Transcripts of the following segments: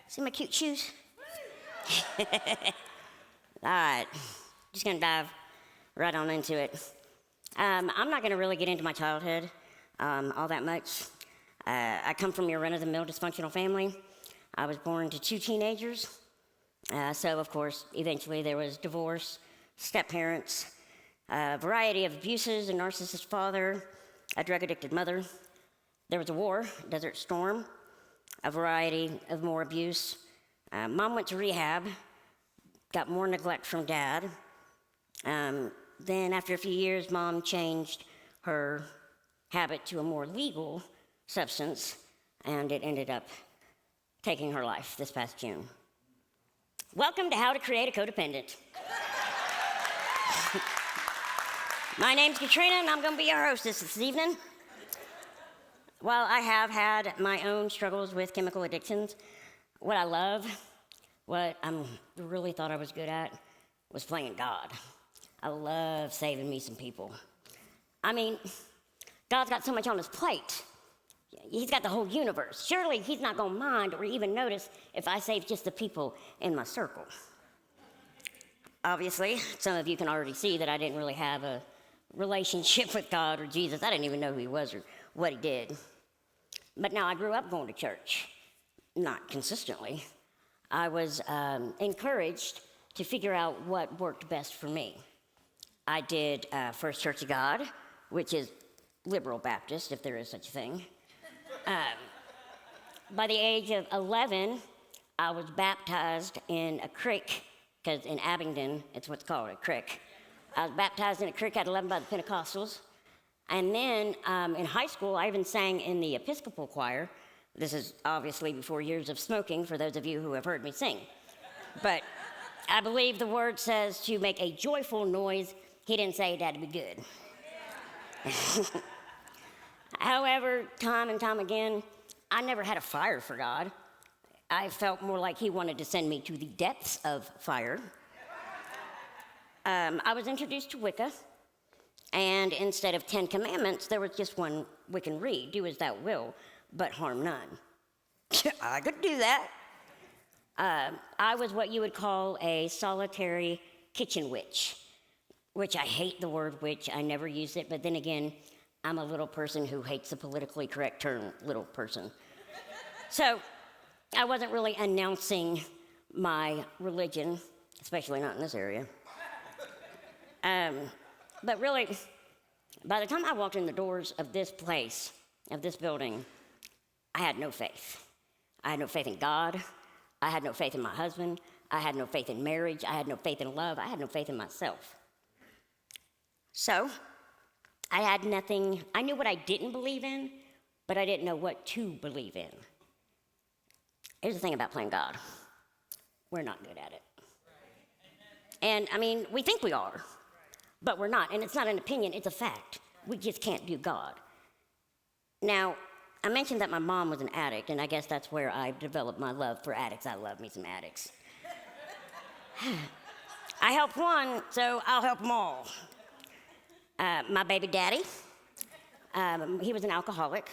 See my cute shoes? All right, just gonna dive right on into it. I'm not gonna really get into my childhood all that much. I come from your run-of-the-mill dysfunctional family. I was born to two teenagers. So, of course, eventually there was divorce, step-parents, a variety of abuses, a narcissist father, a drug-addicted mother. There was a war, Desert Storm, a variety of more abuse. Mom went to rehab, got more neglect from Dad. Then, after a few years, Mom changed her habit to a more legal substance, and it ended up taking her life this past June. Welcome to How to Create a Codependent. My name's Katrina, and I'm going to be your hostess this evening. While I have had my own struggles with chemical addictions, what I love, what I really thought I was good at, was playing God. I love saving me some people. I mean, God's got so much on his plate. He's got the whole universe. Surely he's not going to mind or even notice if I save just the people in my circle. Obviously, some of you can already see that I didn't really have a relationship with God or Jesus. I didn't even know who he was or what he did. But now I grew up going to church, not consistently. I was encouraged to figure out what worked best for me. I did First Church of God, which is liberal Baptist, if there is such a thing. By the age of 11, I was baptized in a creek, because in Abingdon, it's what's called a creek. I was baptized in a creek at 11 by the Pentecostals. And then in high school, I even sang in the Episcopal choir. This is obviously before years of smoking, for those of you who have heard me sing. But I believe the word says to make a joyful noise. He didn't say it had to be good. However, time and time again, I never had a fire for God. I felt more like he wanted to send me to the depths of fire. I was introduced to Wicca, and instead of 10 commandments, there was just one Wiccan read: do as thou will, but harm none. I could do that. I was what you would call a solitary kitchen witch, which I hate the word witch. I never use it, but then again, I'm a little person who hates the politically correct term, little person. So I wasn't really announcing my religion, especially not in this area. But really, by the time I walked in the doors of this place, of this building, I had no faith. I had no faith in God. I had no faith in my husband. I had no faith in marriage. I had no faith in love. I had no faith in myself. So I had nothing. I knew what I didn't believe in, but I didn't know what to believe in. Here's the thing about playing God. We're not good at it. And I mean, we think we are, but we're not. And it's not an opinion, it's a fact. We just can't do God. Now, I mentioned that my mom was an addict, and I guess that's where I developed my love for addicts. I love me some addicts. I helped one, so I'll help them all. My baby daddy, he was an alcoholic.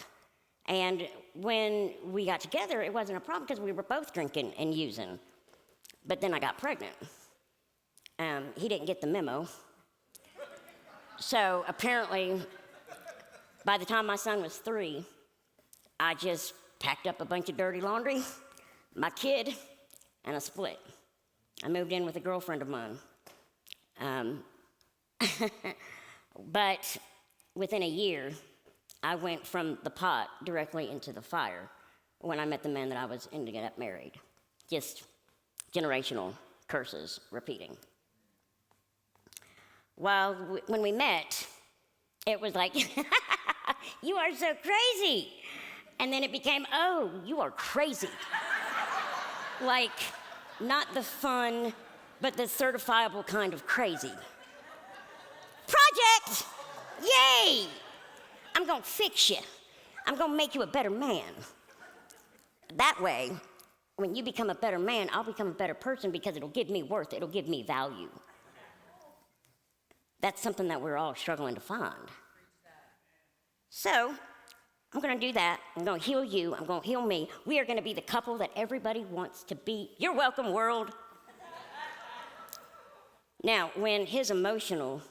And when we got together, it wasn't a problem because we were both drinking and using. But then I got pregnant. He didn't get the memo. So apparently, by the time my son was 3, I just packed up a bunch of dirty laundry, my kid, and a split. I moved in with a girlfriend of mine. But within a year, I went from the pot directly into the fire when I met the man that I was ending up married. Just generational curses repeating. When we met, it was like, you are so crazy. And then it became, oh, you are crazy. Like, not the fun, but the certifiable kind of crazy. Project! Yay! I'm gonna fix you. I'm gonna make you a better man. That way, when you become a better man, I'll become a better person because it'll give me worth, it'll give me value. That's something that we're all struggling to find. So, I'm going to do that. I'm going to heal you. I'm going to heal me. We are going to be the couple that everybody wants to be. You're welcome, world. Now, when his emotional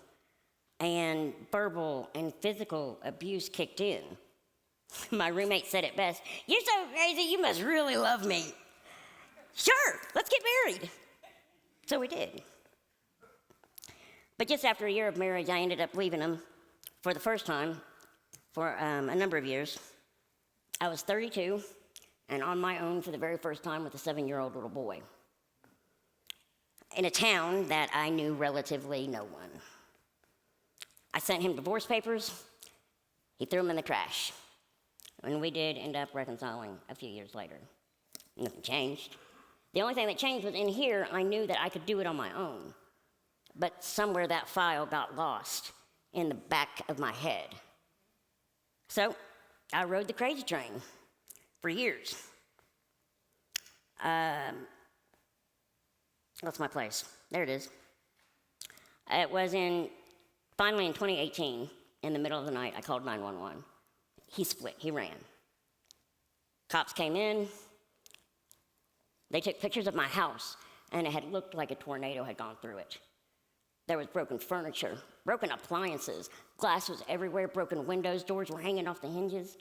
and verbal and physical abuse kicked in, my roommate said it best. You're so crazy, you must really love me. Sure, let's get married. So we did. But just after a year of marriage, I ended up leaving him for the first time for a number of years. I was 32 and on my own for the very first time with a 7-year-old little boy in a town that I knew relatively no one. I sent him divorce papers. He threw them in the trash. And we did end up reconciling a few years later. Nothing changed. The only thing that changed was in here, I knew that I could do it on my own. But somewhere that file got lost in the back of my head. So I rode the crazy train for years. What's my place? There it is. It was finally in 2018, in the middle of the night, I called 911. He split, he ran. Cops came in. They took pictures of my house, and it had looked like a tornado had gone through it. There was broken furniture, broken appliances, glass was everywhere, broken windows, doors were hanging off the hinges.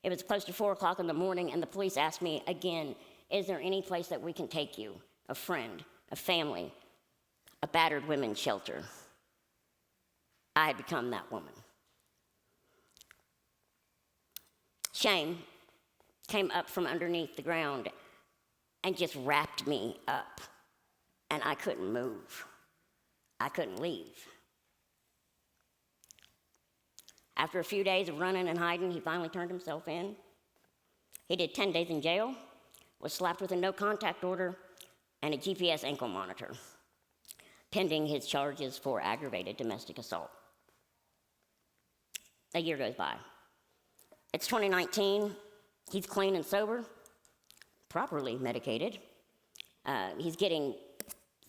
It was close to 4 o'clock in the morning, and the police asked me again, is there any place that we can take you? A friend, a family, a battered women's shelter. I had become that woman. Shame came up from underneath the ground and just wrapped me up, and I couldn't move. I couldn't leave. After a few days of running and hiding, he finally turned himself in. He did 10 days in jail, was slapped with a no-contact order and a GPS ankle monitor, pending his charges for aggravated domestic assault. A year goes by. It's 2019. He's clean and sober, properly medicated. He's getting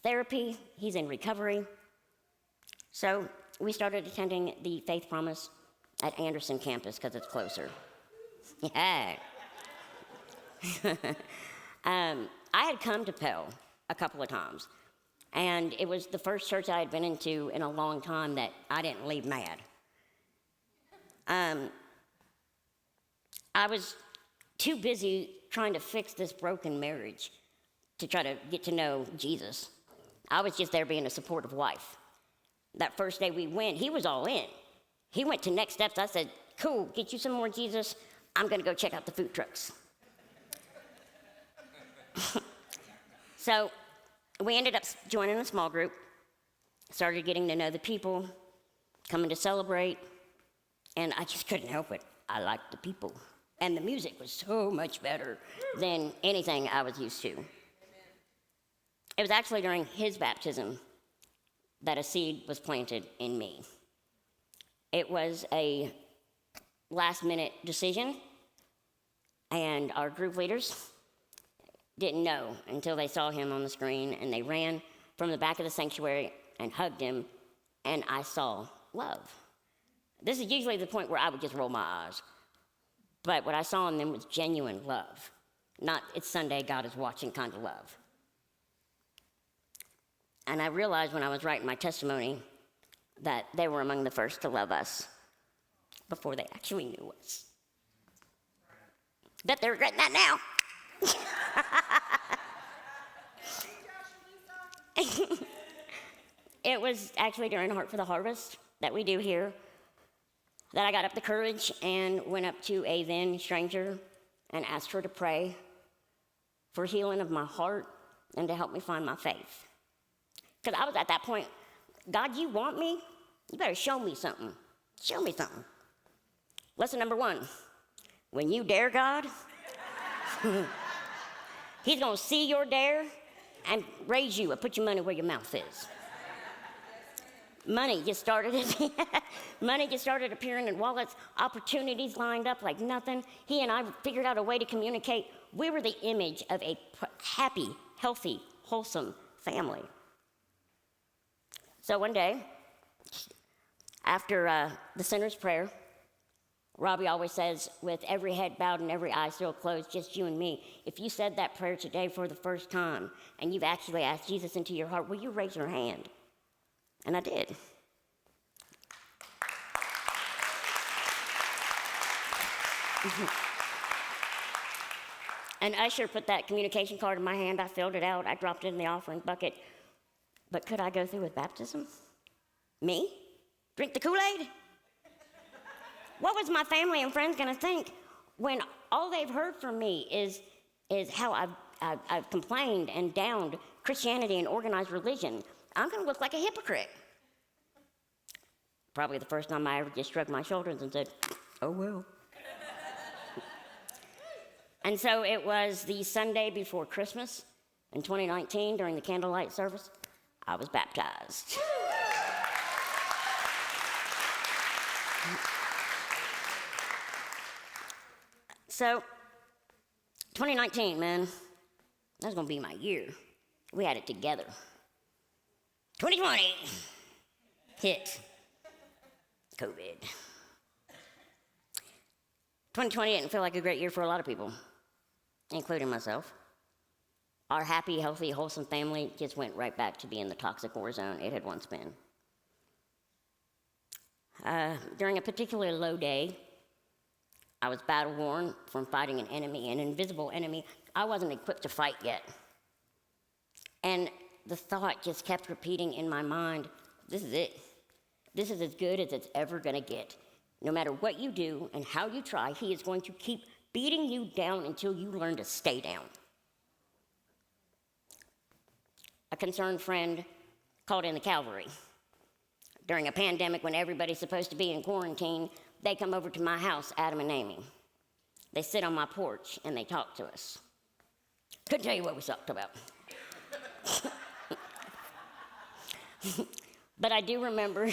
therapy. He's in recovery. So we started attending the Faith Promise at Anderson campus because it's closer. Yeah. I had come to Pell a couple of times, and it was the first church I had been into in a long time that I didn't leave mad. I was too busy trying to fix this broken marriage to try to get to know Jesus. I was just there being a supportive wife. That first day we went, he was all in. He went to next steps. I said, cool, get you some more Jesus. I'm going to go check out the food trucks. So we ended up joining a small group, started getting to know the people, coming to celebrate, and I just couldn't help it. I liked the people. And the music was so much better than anything I was used to. Amen. It was actually during his baptism that a seed was planted in me. It was a last-minute decision, and our group leaders didn't know until they saw him on the screen, and they ran from the back of the sanctuary and hugged him, and I saw love. This is usually the point where I would just roll my eyes. But what I saw in them was genuine love, not it's Sunday, God is watching kind of love. And I realized when I was writing my testimony that they were among the first to love us before they actually knew us. Bet they're regretting that now. It was actually during Heart for the Harvest that we do here that I got up the courage and went up to a then stranger and asked her to pray for healing of my heart and to help me find my faith. Because I was at that point, God, you want me? You better show me something. Show me something. Lesson number 1, when you dare God, he's going to see your dare and raise you and put your money where your mouth is. Money just started appearing in wallets. Opportunities lined up like nothing. He and I figured out a way to communicate. We were the image of a happy, healthy, wholesome family. So one day, after the sinner's prayer, Robbie always says, with every head bowed and every eye still closed, just you and me, if you said that prayer today for the first time and you've actually asked Jesus into your heart, will you raise your hand? And I did. An usher put that communication card in my hand. I filled it out. I dropped it in the offering bucket. But could I go through with baptism? Me? Drink the Kool-Aid? What was my family and friends going to think when all they've heard from me is how I've complained and downed Christianity and organized religion? I'm going to look like a hypocrite. Probably the first time I ever just shrugged my shoulders and said, oh, well. And so it was the Sunday before Christmas in 2019 during the candlelight service, I was baptized. So, 2019, man, that's gonna be my year. We had it together. 2020 hit COVID. 2020 didn't feel like a great year for a lot of people, including myself. Our happy, healthy, wholesome family just went right back to being the toxic war zone it had once been. During a particularly low day, I was battle-worn from fighting an enemy, an invisible enemy I wasn't equipped to fight yet. And the thought just kept repeating in my mind, this is it. This is as good as it's ever gonna get. No matter what you do and how you try, he is going to keep beating you down until you learn to stay down. A concerned friend called in the cavalry. During a pandemic when everybody's supposed to be in quarantine, they come over to my house, Adam and Amy. They sit on my porch and they talk to us. Couldn't tell you what we talked about. But I do remember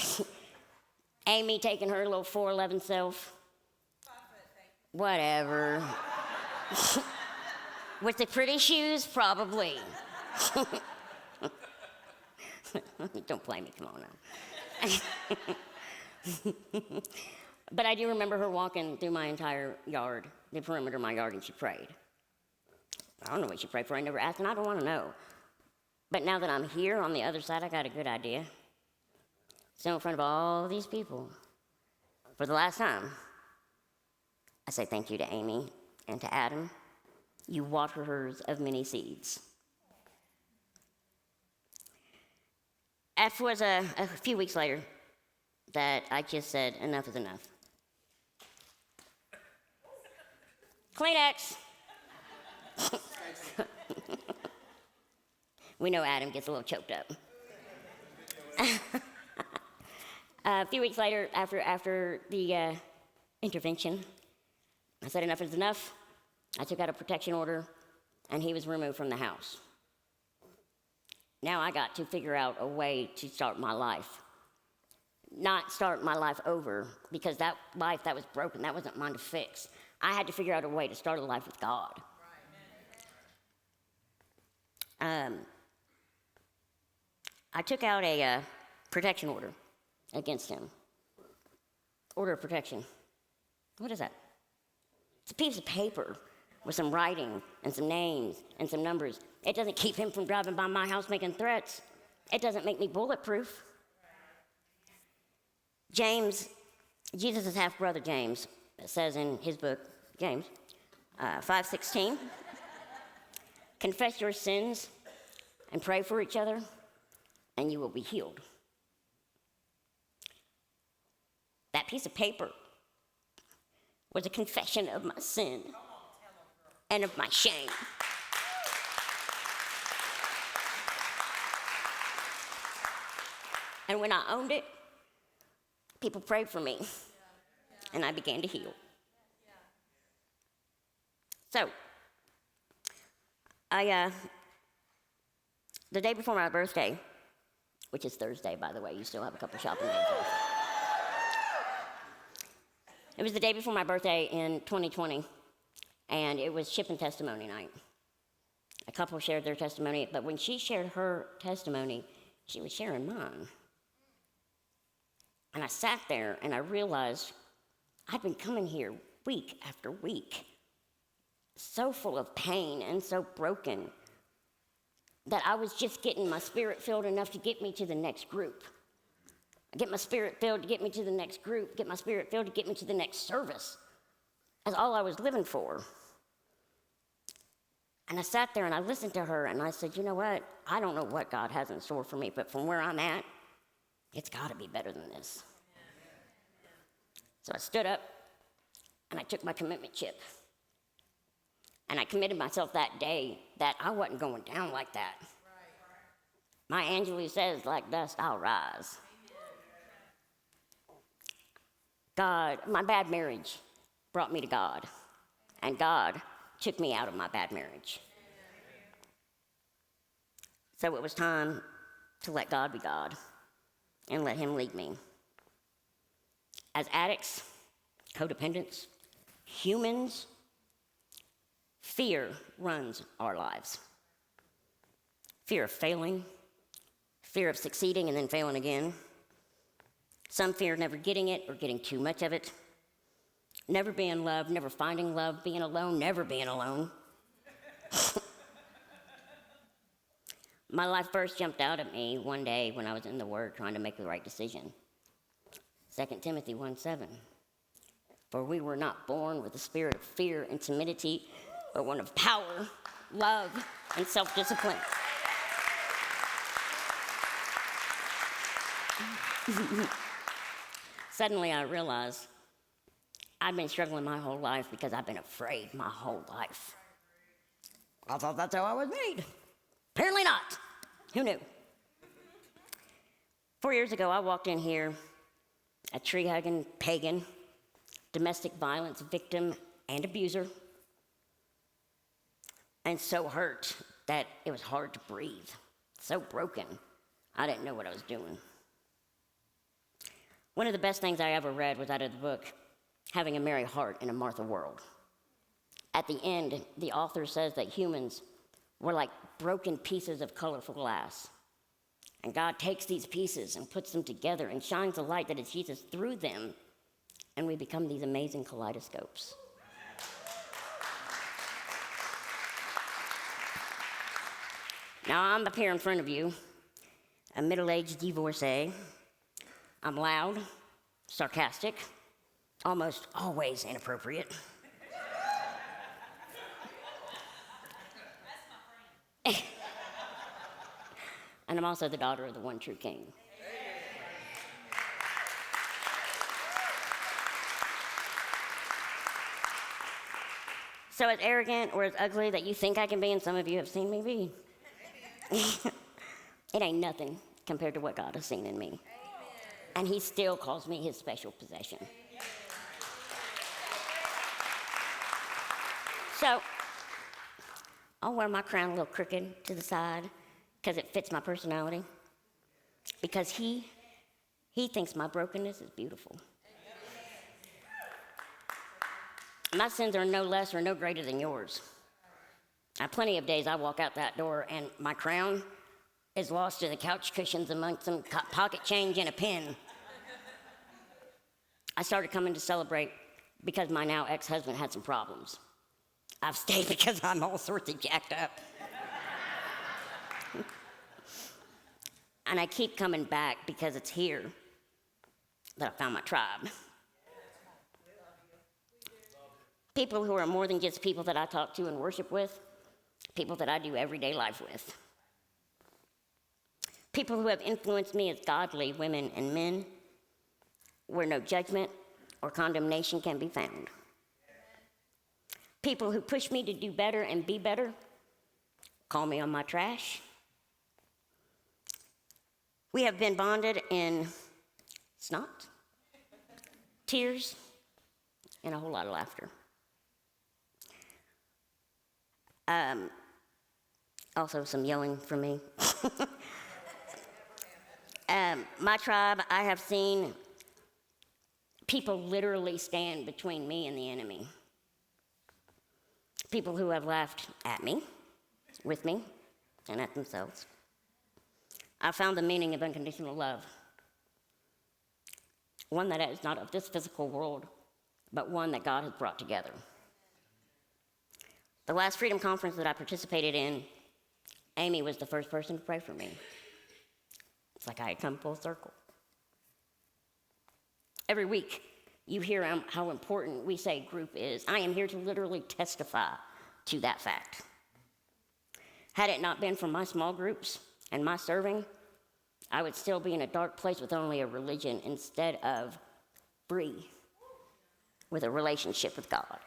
Amy taking her little 4'11" self. Whatever. With the pretty shoes, probably. Don't blame me, come on now. But I do remember her walking through my entire yard, the perimeter of my yard, and she prayed. I don't know what she prayed for, I never asked, and I don't want to know. But now that I'm here on the other side, I got a good idea. So in front of all these people, for the last time, I say thank you to Amy and to Adam, you waterers of many seeds. It was a few weeks later that I just said, enough is enough. Kleenex. We know Adam gets a little choked up. A few weeks later, after the intervention, I said enough is enough. I took out a protection order, and he was removed from the house. Now I got to figure out a way to start my life. Not start my life over, because that life that was broken, that wasn't mine to fix. I had to figure out a way to start a life with God. I took out a protection order against him. Order of protection. What is that? It's a piece of paper with some writing and some names and some numbers. It doesn't keep him from driving by my house making threats. It doesn't make me bulletproof. James, Jesus' half-brother James, says in his book, James, 5:16, confess your sins and pray for each other, and you will be healed. That piece of paper was a confession of my sin and of my shame. And when I owned it, people prayed for me, and I began to heal. So, the day before my birthday, which is Thursday, by the way, you still have a couple shopping days left. It was the day before my birthday in 2020, and it was ship and testimony night. A couple shared their testimony, but when she shared her testimony, she was sharing mine. And I sat there and I realized I'd been coming here week after week, so full of pain and so broken that I was just getting my spirit filled enough to get me to the next group. Get my spirit filled to get me to the next group, get my spirit filled to get me to the next service. That's all I was living for. And I sat there and I listened to her and I said, you know what? I don't know what God has in store for me, but from where I'm at, it's got to be better than this. So I stood up and I took my commitment chip. And I committed myself that day that I wasn't going down like that. My Angelou says, like dust, I'll rise. God, my bad marriage brought me to God. And God took me out of my bad marriage. So it was time to let God be God and let him lead me. As addicts, codependents, humans, fear runs our lives. Fear of failing, fear of succeeding and then failing again. Some fear never getting it or getting too much of it. Never being loved, never finding love, being alone, never being alone. My life first jumped out at me one day when I was in the Word trying to make the right decision. 2 Timothy 1:7. For we were not born with a spirit of fear and timidity, but one of power, love, and self-discipline. Suddenly I realized I've been struggling my whole life because I've been afraid my whole life. I thought that's how I was made. Apparently not. Who knew? 4 years ago, I walked in here, a tree-hugging pagan, domestic violence victim and abuser, and so hurt that it was hard to breathe. So broken, I didn't know what I was doing. One of the best things I ever read was out of the book, Having a Merry Heart in a Martha World. At the end, the author says that humans were like broken pieces of colorful glass. And God takes these pieces and puts them together and shines the light that is Jesus through them, and we become these amazing kaleidoscopes. Now, I'm up here in front of you, a middle-aged divorcee. I'm loud, sarcastic, almost always inappropriate. And I'm also the daughter of the one true king. So as arrogant or as ugly that you think I can be, and some of you have seen me be, it ain't nothing compared to what God has seen in me. And he still calls me his special possession. So I'll wear my crown a little crooked to the side because it fits my personality. Because he thinks my brokenness is beautiful. My sins are no less or no greater than yours. Now, plenty of days I walk out that door and my crown is lost to the couch cushions amongst some pocket change and a pen. I started coming to Celebrate because my now ex-husband had some problems. I've stayed because I'm all sorts of jacked up. And I keep coming back because it's here that I found my tribe. People who are more than just people that I talk to and worship with, people that I do everyday life with. People who have influenced me as godly women and men, where no judgment or condemnation can be found. People who push me to do better and be better, call me on my trash. We have been bonded in snot, tears, and a whole lot of laughter. Also some yelling from me. My tribe, I have seen people literally stand between me and the enemy. People who have laughed at me, with me, and at themselves. I found the meaning of unconditional love. One that is not of this physical world, but one that God has brought together. The last Freedom Conference that I participated in, Amy was the first person to pray for me. It's like I had come full circle. Every week, you hear how important we say group is. I am here to literally testify to that fact. Had it not been for my small groups and my serving, I would still be in a dark place with only a religion instead of free with a relationship with God.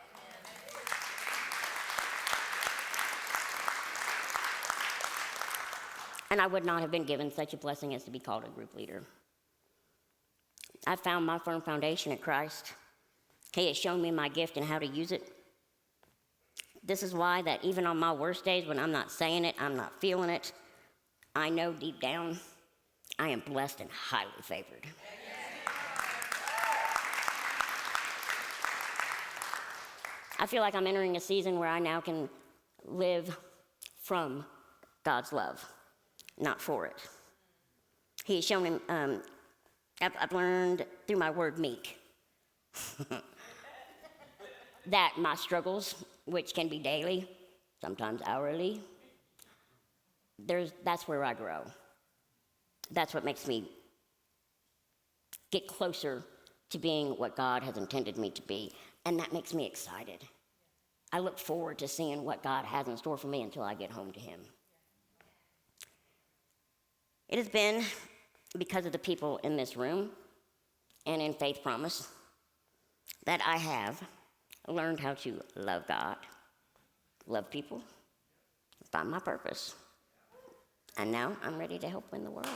And I would not have been given such a blessing as to be called a group leader. I found my firm foundation in Christ. He has shown me my gift and how to use it. This is why that even on my worst days when I'm not saying it, I'm not feeling it, I know deep down I am blessed and highly favored. I feel like I'm entering a season where I now can live from God's love, not for it. He has shown me, I've learned through my word meek that my struggles, which can be daily, sometimes hourly, that's where I grow. That's what makes me get closer to being what God has intended me to be, and that makes me excited. I look forward to seeing what God has in store for me until I get home to Him. It has been because of the people in this room and in Faith Promise that I have learned how to love God, love people, find my purpose. And now I'm ready to help win the world.